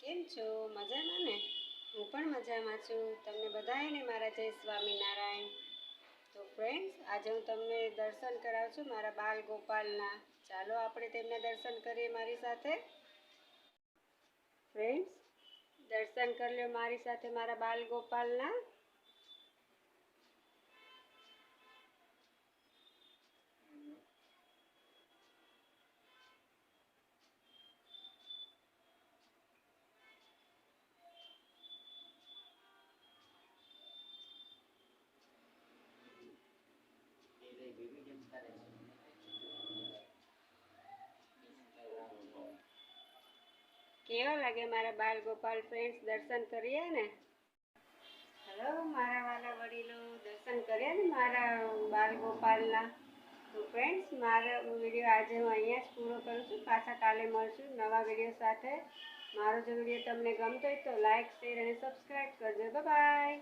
કેમ છો? મજામાં ને? હું પણ મજામાં છું. તમને બધાને મારા જય સ્વામિનારાયણ. તો ફ્રેન્ડ્સ, આજે હું તમને દર્શન કરાવું છું મારા બાલ ગોપાલના. ચાલો આપણે તેમના દર્શન કરીએ મારી સાથે. ફ્રેન્ડ્સ, દર્શન કરી લો મારી સાથે મારા બાલ ગોપાલના. કેવા લાગે મારા બાલ ગોપાલ? ફ્રેન્ડ્સ, દર્શન કર્યા ને? હેલો મારા વાલા વડીલો, દર્શન કર્યા ને મારા બાલ ગોપાલના? તો ફ્રેન્ડ્સ, મારો વિડીયો આજે હું અહીંયા જ પૂરો કરું છું. પાછા કાલે મળશું નવા વિડીયો સાથે. મારો જો વિડીયો તમને ગમતો હોય તો લાઈક, શેર અને સબસ્ક્રાઈબ કરજો. Bye bye.